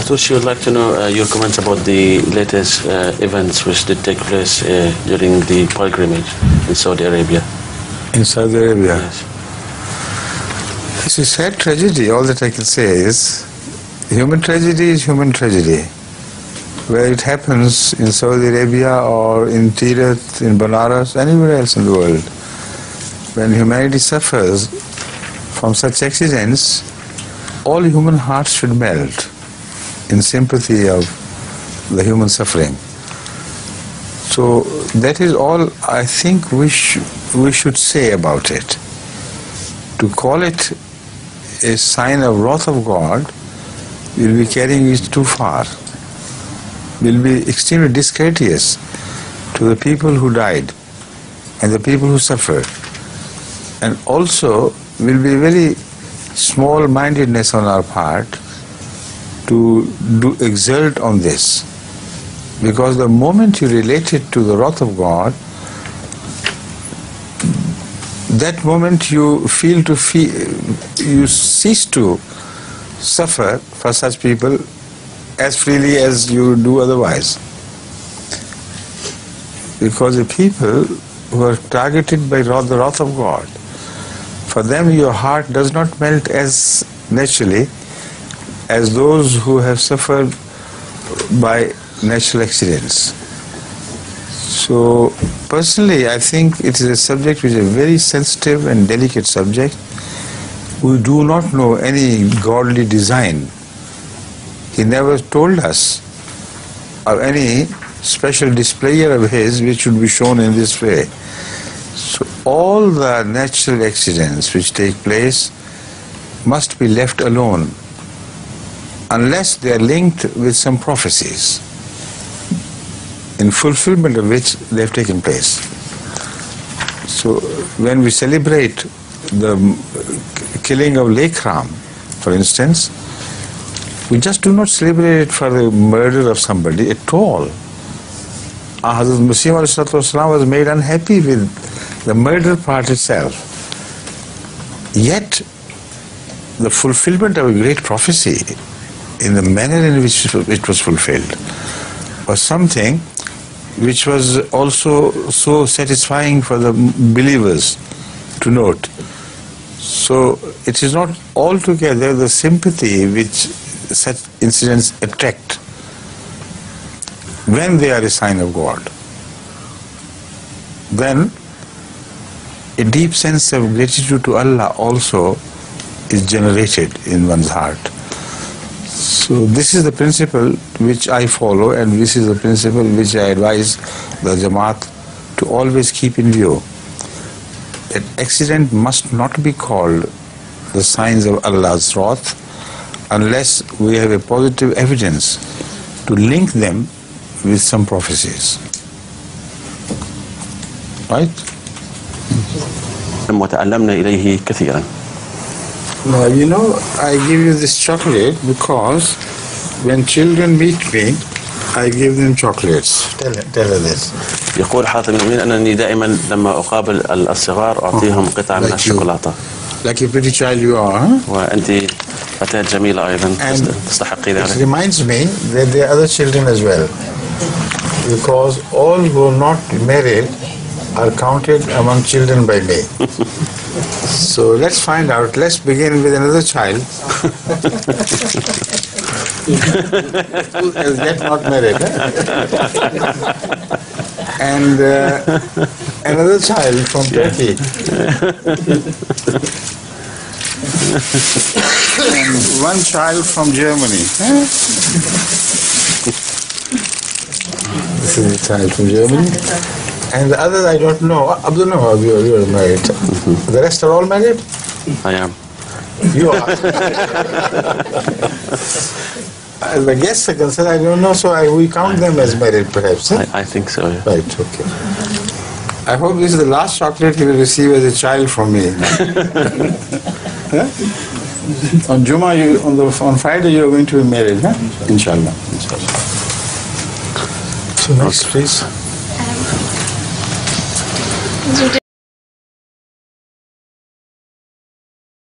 First, she would like to know your comments about the latest events which did take place during the pilgrimage in Saudi Arabia. In Saudi Arabia? Yes. It's a sad tragedy. All that I can say is, human tragedy is human tragedy. Where it happens in Saudi Arabia or in Tirith, in Banaras, anywhere else in the world, when humanity suffers from such accidents, all human hearts should melt in sympathy of the human suffering. So that is all I think we should say about it. To call it a sign of wrath of God will be carrying it too far, will be extremely discourteous to the people who died and the people who suffered, and also will be very small-mindedness on our part to exult on this, because the moment you relate it to the wrath of God, that moment you cease to suffer for such people as freely as you do otherwise. Because the people who are targeted by the wrath of God, for them your heart does not melt as naturally as those who have suffered by natural accidents. So personally I think it is a subject which is a very sensitive and delicate subject. We do not know any godly design. He never told us of any special display of his which should be shown in this way. So all the natural accidents which take place must be left alone unless they are linked with some prophecies, in fulfillment of which they have taken place. So when we celebrate the killing of Ram, for instance, we just do not celebrate it for the murder of somebody at all. Hazrat Muslim was made unhappy with the murder part itself. Yet the fulfillment of a great prophecy in the manner in which it was fulfilled was something which was also so satisfying for the believers to note. So it is not altogether the sympathy which such incidents attract when they are a sign of God. Then a deep sense of gratitude to Allah also is generated in one's heart. So this is the principle which I follow, and this is the principle which I advise the Jamaat to always keep in view. That accident must not be called the signs of Allah's wrath unless we have a positive evidence to link them with some prophecies. Right? وتعلمنا إليه كثيرا. Now, you know, I give you this chocolate because when children meet me, I give them chocolates. Tell her this. يقول حاتم المؤمنين أنني دائما لما أقابل الصغار أعطيهم قطعة من الشوكولاتة. Like a pretty child you are, huh? وأنت فتاة جميلة أيضا تستحقي ذلك. It reminds me that there are other children as well, because all who are not married are counted among children by me. So let's find out. Let's begin with another child who is yet not married, and another child from Turkey, and one child from Germany. This is a child from Germany. And the others I don't know. Abdul, no, you are married. The rest are all married? I am. You are. As the guests are concerned, I don't know, so we count them as married perhaps. Eh? I think so, yeah. Right, okay. I hope this is the last chocolate you will receive as a child from me. Huh? On Jummah, on Friday you are going to be married, huh? Inshallah. So next, please.